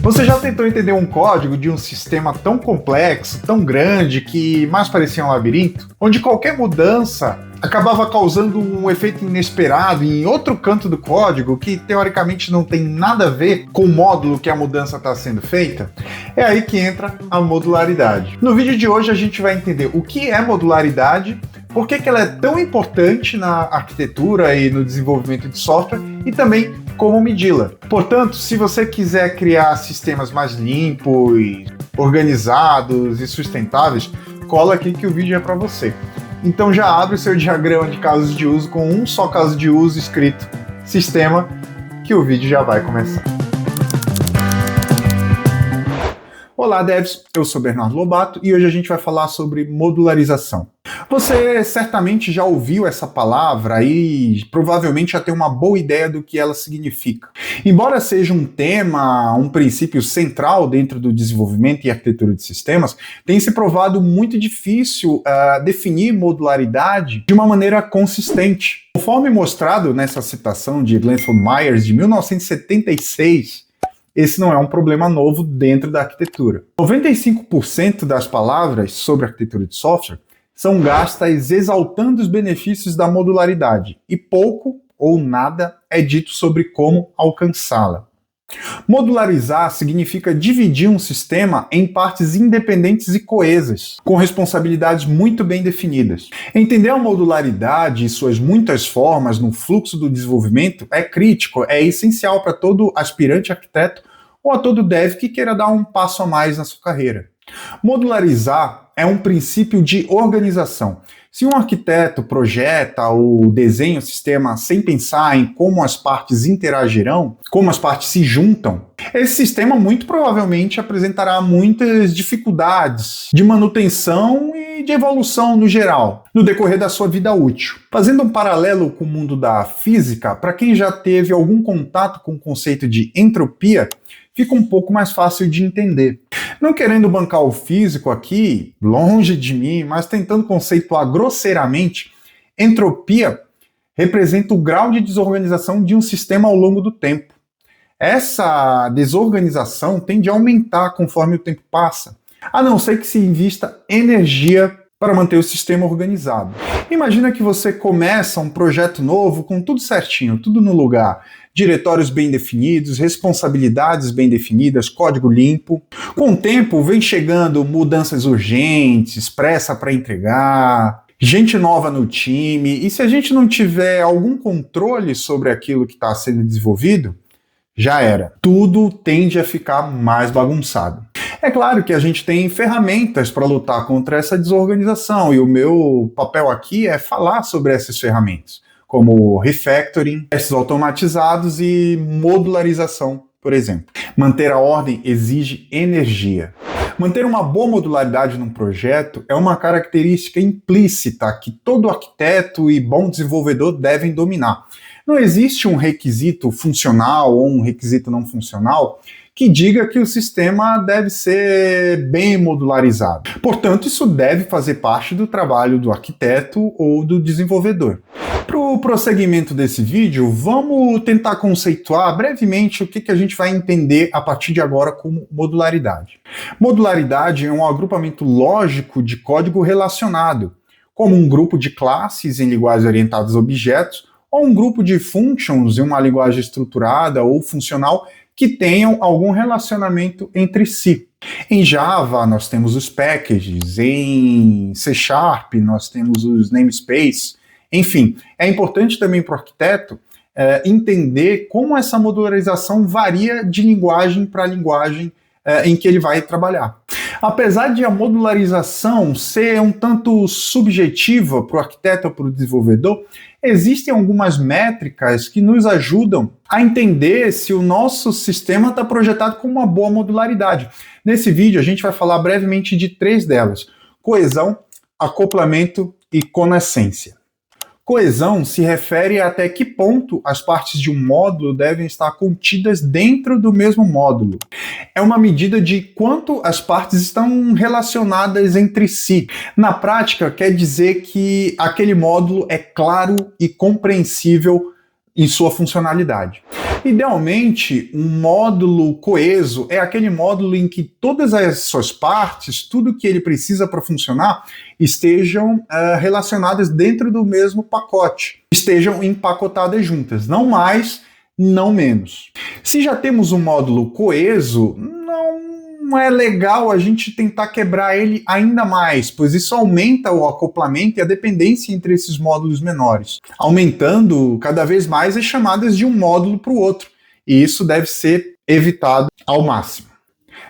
Você já tentou entender um código de um sistema tão complexo, tão grande, que mais parecia um labirinto? Onde qualquer mudança acabava causando um efeito inesperado em outro canto do código que teoricamente não tem nada a ver com o módulo que a mudança está sendo feita? É aí que entra a modularidade. No vídeo de hoje a gente vai entender o que é modularidade, por que ela é tão importante na arquitetura e no desenvolvimento de software e também como medi-la. Portanto, se você quiser criar sistemas mais limpos, organizados e sustentáveis, cola aqui que o vídeo é para você. Então já abre o seu diagrama de casos de uso com um só caso de uso escrito sistema, que o vídeo já vai começar. Olá devs, eu sou Bernardo Lobato e hoje a gente vai falar sobre modularização. Você certamente já ouviu essa palavra e provavelmente já tem uma boa ideia do que ela significa. Embora seja um tema, um princípio central dentro do desenvolvimento e arquitetura de sistemas, tem se provado muito difícil definir modularidade de uma maneira consistente. Conforme mostrado nessa citação de Glenn Myers de 1976, esse não é um problema novo dentro da arquitetura. 95% das palavras sobre arquitetura de software são gastas exaltando os benefícios da modularidade e pouco ou nada é dito sobre como alcançá-la. Modularizar significa dividir um sistema em partes independentes e coesas, com responsabilidades muito bem definidas. Entender a modularidade e suas muitas formas no fluxo do desenvolvimento é crítico, é essencial para todo aspirante arquiteto ou a todo dev que queira dar um passo a mais na sua carreira. Modularizar é um princípio de organização. Se um arquiteto projeta ou desenha o sistema sem pensar em como as partes interagirão, como as partes se juntam, esse sistema muito provavelmente apresentará muitas dificuldades de manutenção e de evolução no geral, no decorrer da sua vida útil. Fazendo um paralelo com o mundo da física, para quem já teve algum contato com o conceito de entropia, fica um pouco mais fácil de entender. Não querendo bancar o físico aqui, longe de mim, mas tentando conceituar grosseiramente, entropia representa o grau de desorganização de um sistema ao longo do tempo. Essa desorganização tende a aumentar conforme o tempo passa, a não ser que se invista energia para manter o sistema organizado. Imagina que você começa um projeto novo com tudo certinho, tudo no lugar, diretórios bem definidos, responsabilidades bem definidas, código limpo. Com o tempo vem chegando mudanças urgentes, pressa para entregar, gente nova no time, e se a gente não tiver algum controle sobre aquilo que está sendo desenvolvido, já era. Tudo tende a ficar mais bagunçado. É claro que a gente tem ferramentas para lutar contra essa desorganização e o meu papel aqui é falar sobre essas ferramentas, como refactoring, testes automatizados e modularização, por exemplo. Manter a ordem exige energia. Manter uma boa modularidade num projeto é uma característica implícita que todo arquiteto e bom desenvolvedor devem dominar. Não existe um requisito funcional ou um requisito não funcional que diga que o sistema deve ser bem modularizado. Portanto, isso deve fazer parte do trabalho do arquiteto ou do desenvolvedor. Para o prosseguimento desse vídeo, vamos tentar conceituar brevemente o que a gente vai entender a partir de agora como modularidade. Modularidade é um agrupamento lógico de código relacionado, como um grupo de classes em linguagens orientadas a objetos, ou um grupo de functions em uma linguagem estruturada ou funcional que tenham algum relacionamento entre si. Em Java, nós temos os packages, em C# nós temos os namespaces. Enfim, é importante também para o arquiteto entender como essa modularização varia de linguagem para linguagem em que ele vai trabalhar. Apesar de a modularização ser um tanto subjetiva para o arquiteto ou para o desenvolvedor, existem algumas métricas que nos ajudam a entender se o nosso sistema está projetado com uma boa modularidade. Nesse vídeo a gente vai falar brevemente de 3 delas: coesão, acoplamento e conascência. Coesão se refere a até que ponto as partes de um módulo devem estar contidas dentro do mesmo módulo. É uma medida de quanto as partes estão relacionadas entre si. Na prática, quer dizer que aquele módulo é claro e compreensível em sua funcionalidade. Idealmente, um módulo coeso é aquele módulo em que todas as suas partes, tudo que ele precisa para funcionar, estejam relacionadas dentro do mesmo pacote, estejam empacotadas juntas, não mais, não menos. Se já temos um módulo coeso, não é legal a gente tentar quebrar ele ainda mais, pois isso aumenta o acoplamento e a dependência entre esses módulos menores, aumentando cada vez mais as chamadas de um módulo para o outro, e isso deve ser evitado ao máximo.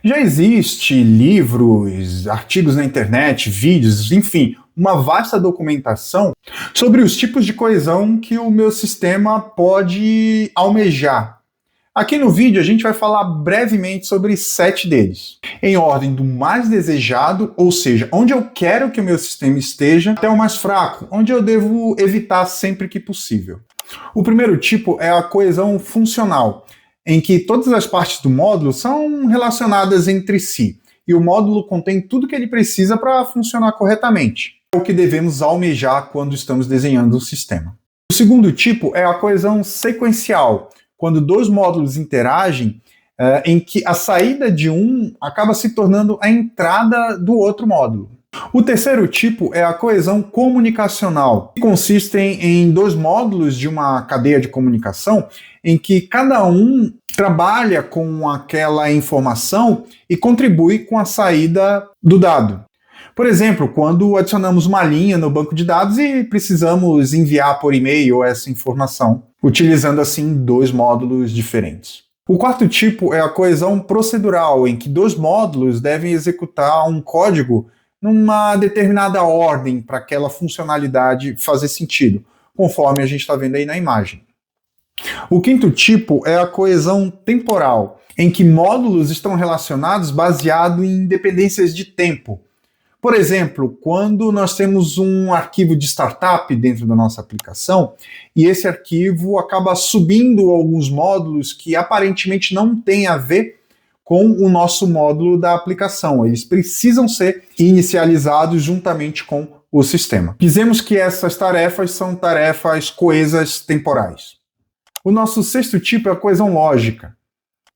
Já existe livros, artigos na internet, vídeos, enfim, uma vasta documentação sobre os tipos de coesão que o meu sistema pode almejar. Aqui no vídeo a gente vai falar brevemente sobre 7 deles, em ordem do mais desejado, ou seja, onde eu quero que o meu sistema esteja, até o mais fraco, onde eu devo evitar sempre que possível. O primeiro tipo é a coesão funcional, em que todas as partes do módulo são relacionadas entre si, e o módulo contém tudo que ele precisa para funcionar corretamente. É o que devemos almejar quando estamos desenhando um sistema. O segundo tipo é a coesão sequencial, quando dois módulos interagem, em que a saída de um acaba se tornando a entrada do outro módulo. O terceiro tipo é a coesão comunicacional, que consiste em dois módulos de uma cadeia de comunicação, em que cada um trabalha com aquela informação e contribui com a saída do dado. Por exemplo, quando adicionamos uma linha no banco de dados e precisamos enviar por e-mail essa informação, utilizando assim dois módulos diferentes. O quarto tipo é a coesão procedural, em que dois módulos devem executar um código numa determinada ordem para aquela funcionalidade fazer sentido, conforme a gente está vendo aí na imagem. O quinto tipo é a coesão temporal, em que módulos estão relacionados baseado em dependências de tempo. Por exemplo, quando nós temos um arquivo de startup dentro da nossa aplicação e esse arquivo acaba subindo alguns módulos que aparentemente não têm a ver com o nosso módulo da aplicação. Eles precisam ser inicializados juntamente com o sistema. Dizemos que essas tarefas são tarefas coesas temporais. O nosso sexto tipo é a coesão lógica,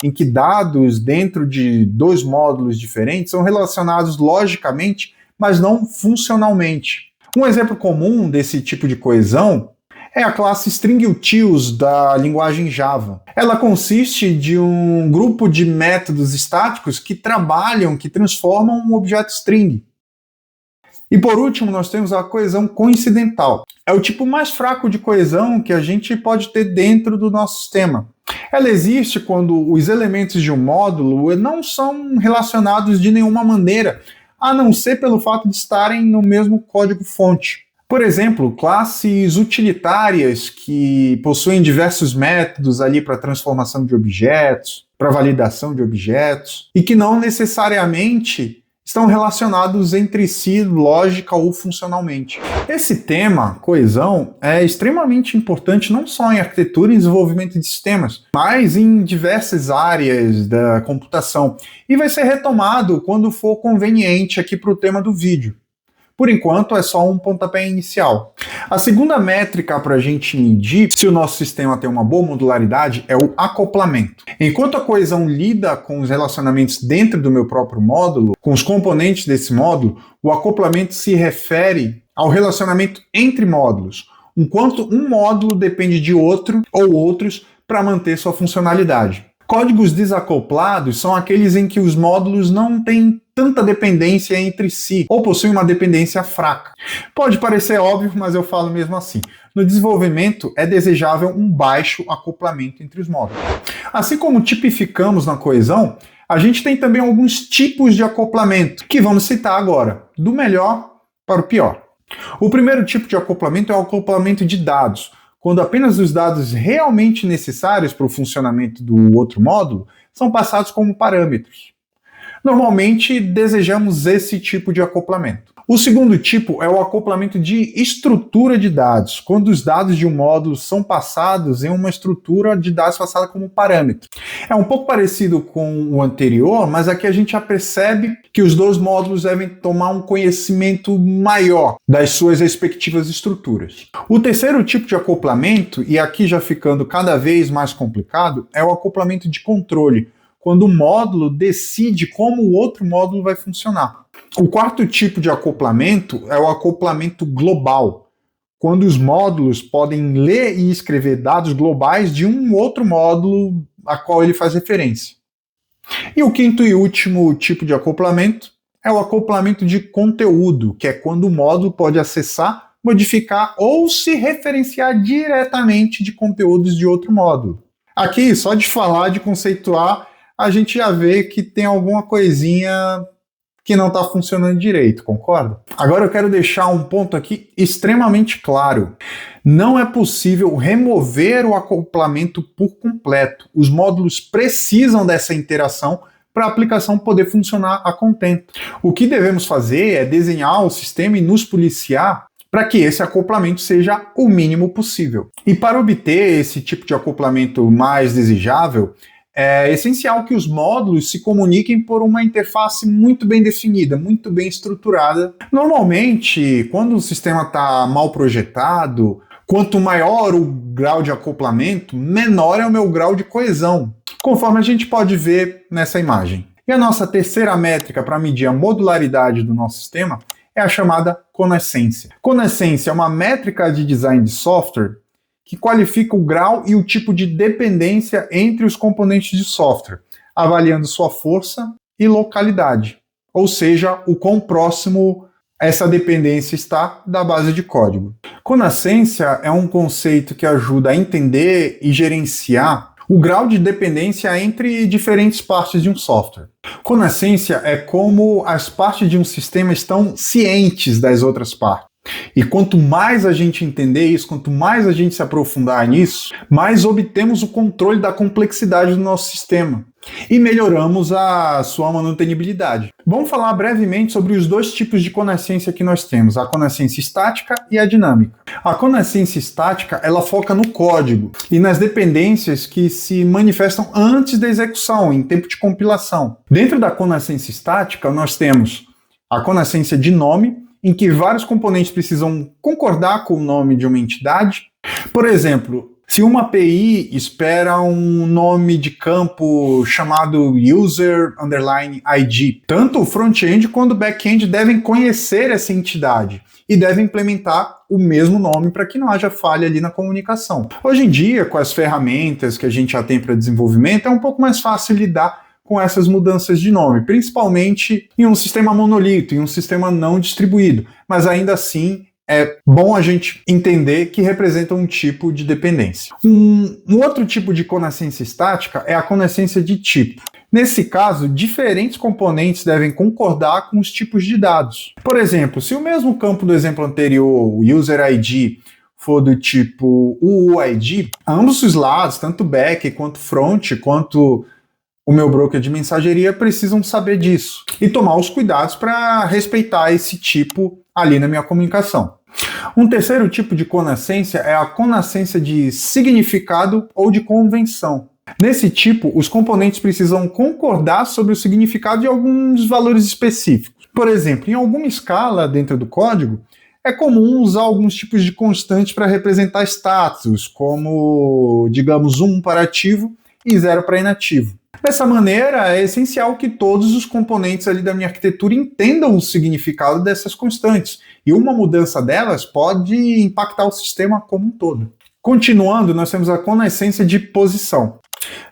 em que dados dentro de dois módulos diferentes são relacionados logicamente, mas não funcionalmente. Um exemplo comum desse tipo de coesão é a classe string-utils da linguagem Java. Ela consiste de um grupo de métodos estáticos que transformam um objeto string. E por último, nós temos a coesão coincidental. É o tipo mais fraco de coesão que a gente pode ter dentro do nosso sistema. Ela existe quando os elementos de um módulo não são relacionados de nenhuma maneira, a não ser pelo fato de estarem no mesmo código-fonte. Por exemplo, classes utilitárias que possuem diversos métodos ali para transformação de objetos, para validação de objetos, e que não necessariamente estão relacionados entre si lógica ou funcionalmente. Esse tema, coesão, é extremamente importante não só em arquitetura e desenvolvimento de sistemas, mas em diversas áreas da computação, e vai ser retomado quando for conveniente aqui para o tema do vídeo. Por enquanto, é só um pontapé inicial. A segunda métrica para a gente medir se o nosso sistema tem uma boa modularidade é o acoplamento. Enquanto a coesão lida com os relacionamentos dentro do meu próprio módulo, com os componentes desse módulo, o acoplamento se refere ao relacionamento entre módulos, enquanto um módulo depende de outro ou outros para manter sua funcionalidade. Códigos desacoplados são aqueles em que os módulos não têm tanta dependência entre si, ou possuem uma dependência fraca. Pode parecer óbvio, mas eu falo mesmo assim. No desenvolvimento, é desejável um baixo acoplamento entre os módulos. Assim como tipificamos na coesão, a gente tem também alguns tipos de acoplamento, que vamos citar agora, do melhor para o pior. O primeiro tipo de acoplamento é o acoplamento de dados, quando apenas os dados realmente necessários para o funcionamento do outro módulo são passados como parâmetros. Normalmente desejamos esse tipo de acoplamento. O segundo tipo é o acoplamento de estrutura de dados, quando os dados de um módulo são passados em uma estrutura de dados passada como parâmetro. É um pouco parecido com o anterior, mas aqui a gente já percebe que os dois módulos devem tomar um conhecimento maior das suas respectivas estruturas. O terceiro tipo de acoplamento, e aqui já ficando cada vez mais complicado, é o acoplamento de controle, quando o módulo decide como o outro módulo vai funcionar. O quarto tipo de acoplamento é o acoplamento global, quando os módulos podem ler e escrever dados globais de um outro módulo a qual ele faz referência. E o quinto e último tipo de acoplamento é o acoplamento de conteúdo, que é quando o módulo pode acessar, modificar ou se referenciar diretamente de conteúdos de outro módulo. Aqui, só de falar, de conceituar, a gente já vê que tem alguma coisinha que não está funcionando direito, concorda? Agora eu quero deixar um ponto aqui extremamente claro. Não é possível remover o acoplamento por completo. Os módulos precisam dessa interação para a aplicação poder funcionar a contento. O que devemos fazer é desenhar o sistema e nos policiar para que esse acoplamento seja o mínimo possível. E para obter esse tipo de acoplamento mais desejável, é essencial que os módulos se comuniquem por uma interface muito bem definida, muito bem estruturada. Normalmente, quando o sistema está mal projetado, quanto maior o grau de acoplamento, menor é o meu grau de coesão, conforme a gente pode ver nessa imagem. E a nossa terceira métrica para medir a modularidade do nosso sistema é a chamada conassência. Conassência é uma métrica de design de software que qualifica o grau e o tipo de dependência entre os componentes de software, avaliando sua força e localidade, ou seja, o quão próximo essa dependência está da base de código. Conassência é um conceito que ajuda a entender e gerenciar o grau de dependência entre diferentes partes de um software. Conassência é como as partes de um sistema estão cientes das outras partes. E quanto mais a gente entender isso, quanto mais a gente se aprofundar nisso, mais obtemos o controle da complexidade do nosso sistema e melhoramos a sua manutenibilidade. Vamos falar brevemente sobre os dois tipos de conassência que nós temos, a conassência estática e a dinâmica. A conassência estática, ela foca no código e nas dependências que se manifestam antes da execução, em tempo de compilação. Dentro da conassência estática, nós temos a conassência de nome, em que vários componentes precisam concordar com o nome de uma entidade. Por exemplo, se uma API espera um nome de campo chamado user_id, tanto o front-end quanto o back-end devem conhecer essa entidade e devem implementar o mesmo nome para que não haja falha ali na comunicação. Hoje em dia, com as ferramentas que a gente já tem para desenvolvimento, é um pouco mais fácil lidar com essas mudanças de nome, principalmente em um sistema monolito, em um sistema não distribuído, mas ainda assim é bom a gente entender que representa um tipo de dependência. Um outro tipo de conassência estática é a conassência de tipo. Nesse caso, diferentes componentes devem concordar com os tipos de dados. Por exemplo, se o mesmo campo do exemplo anterior, o user_id, for do tipo UUID, ambos os lados, tanto back quanto front, quanto o meu broker de mensageria, precisam saber disso e tomar os cuidados para respeitar esse tipo ali na minha comunicação. Um terceiro tipo de conassência é a conassência de significado ou de convenção. Nesse tipo, os componentes precisam concordar sobre o significado de alguns valores específicos. Por exemplo, em alguma escala dentro do código, é comum usar alguns tipos de constantes para representar status, como, digamos, 1 para ativo e 0 para inativo. Dessa maneira, é essencial que todos os componentes ali da minha arquitetura entendam o significado dessas constantes, e uma mudança delas pode impactar o sistema como um todo. Continuando, nós temos a conassência de posição.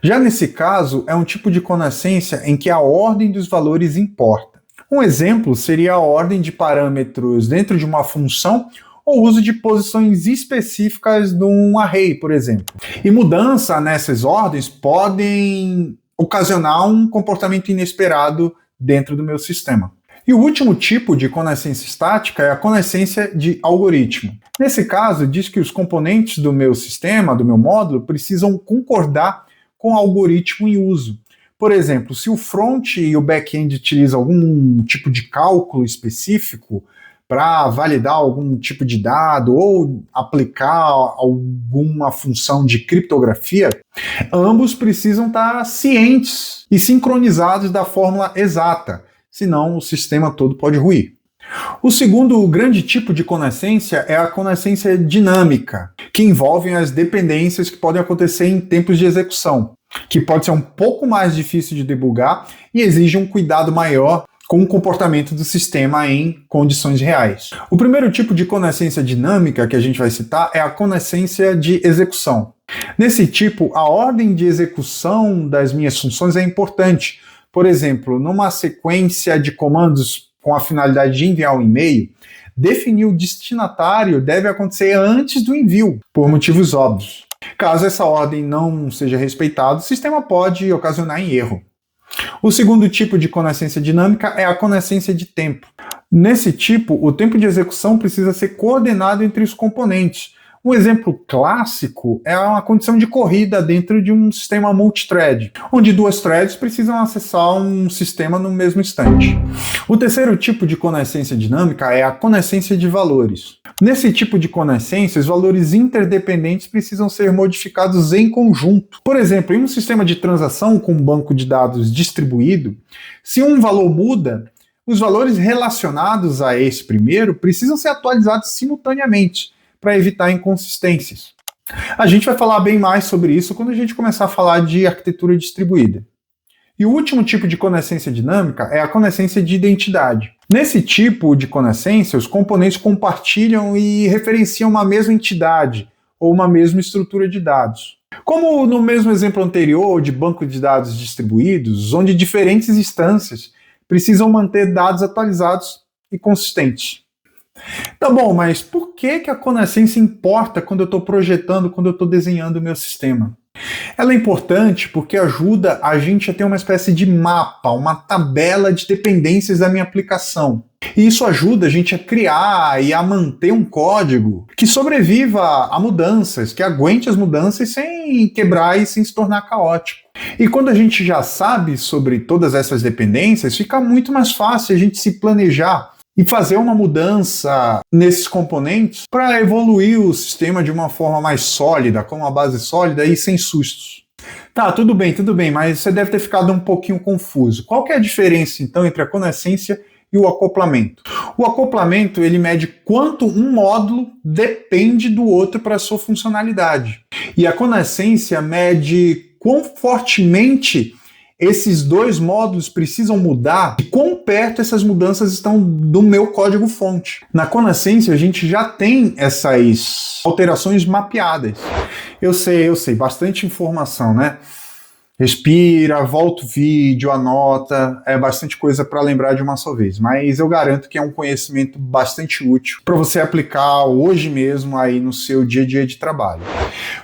Já nesse caso, é um tipo de conassência em que a ordem dos valores importa. Um exemplo seria a ordem de parâmetros dentro de uma função ou uso de posições específicas de um array, por exemplo. E mudança nessas ordens podem ocasionar um comportamento inesperado dentro do meu sistema. E o último tipo de conassência estática é a conassência de algoritmo. Nesse caso, diz que os componentes do meu sistema, do meu módulo, precisam concordar com o algoritmo em uso. Por exemplo, se o front e o back-end utilizam algum tipo de cálculo específico para validar algum tipo de dado ou aplicar alguma função de criptografia, ambos precisam estar cientes e sincronizados da fórmula exata, senão o sistema todo pode ruir. O segundo grande tipo de conessência é a conessência dinâmica, que envolve as dependências que podem acontecer em tempos de execução, que pode ser um pouco mais difícil de debugar e exige um cuidado maior com o comportamento do sistema em condições reais. O primeiro tipo de conessência dinâmica que a gente vai citar é a conessência de execução. Nesse tipo, a ordem de execução das minhas funções é importante. Por exemplo, numa sequência de comandos com a finalidade de enviar um e-mail, definir o destinatário deve acontecer antes do envio, por motivos óbvios. Caso essa ordem não seja respeitada, o sistema pode ocasionar em erro. O segundo tipo de conessência dinâmica é a conessência de tempo. Nesse tipo, o tempo de execução precisa ser coordenado entre os componentes. Um exemplo clássico é uma condição de corrida dentro de um sistema multithread, onde duas threads precisam acessar um sistema no mesmo instante. O terceiro tipo de conessência dinâmica é a conessência de valores. Nesse tipo de conessência, os valores interdependentes precisam ser modificados em conjunto. Por exemplo, em um sistema de transação com um banco de dados distribuído, se um valor muda, os valores relacionados a esse primeiro precisam ser atualizados simultaneamente, para evitar inconsistências. A gente vai falar bem mais sobre isso quando a gente começar a falar de arquitetura distribuída. E o último tipo de conessência dinâmica é a conessência de identidade. Nesse tipo de conessência, os componentes compartilham e referenciam uma mesma entidade ou uma mesma estrutura de dados. Como no mesmo exemplo anterior de banco de dados distribuídos, onde diferentes instâncias precisam manter dados atualizados e consistentes. Tá bom, mas por que a conessência importa quando eu estou projetando, quando eu estou desenhando o meu sistema? Ela é importante porque ajuda a gente a ter uma espécie de mapa, uma tabela de dependências da minha aplicação. E isso ajuda a gente a criar e a manter um código que sobreviva a mudanças, que aguente as mudanças sem quebrar e sem se tornar caótico. E quando a gente já sabe sobre todas essas dependências, fica muito mais fácil a gente se planejar e fazer uma mudança nesses componentes para evoluir o sistema de uma forma mais sólida, com uma base sólida e sem sustos. Tá, tudo bem, mas você deve ter ficado um pouquinho confuso. Qual que é a diferença, então, entre a conessência e o acoplamento? O acoplamento, ele mede quanto um módulo depende do outro para a sua funcionalidade. E a conessência mede quão fortemente esses dois módulos precisam mudar e quão perto essas mudanças estão do meu código-fonte. Na conessência, a gente já tem essas alterações mapeadas. Eu sei, bastante informação, né? Respira, volta o vídeo, anota, é bastante coisa para lembrar de uma só vez, mas eu garanto que é um conhecimento bastante útil para você aplicar hoje mesmo aí no seu dia a dia de trabalho.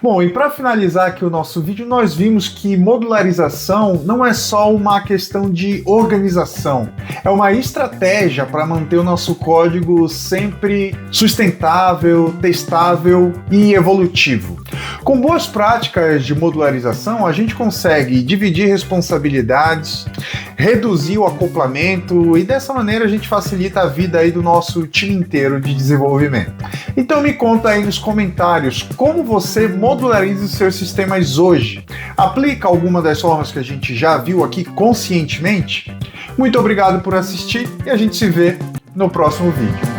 Bom, e para finalizar aqui o nosso vídeo, nós vimos que modularização não é só uma questão de organização, é uma estratégia para manter o nosso código sempre sustentável, testável e evolutivo. Com boas práticas de modularização, a gente consegue dividir responsabilidades, reduzir o acoplamento e dessa maneira a gente facilita a vida aí do nosso time inteiro de desenvolvimento. Então me conta aí nos comentários como você modulariza os seus sistemas hoje. Aplica alguma das formas que a gente já viu aqui conscientemente? Muito obrigado por assistir e a gente se vê no próximo vídeo.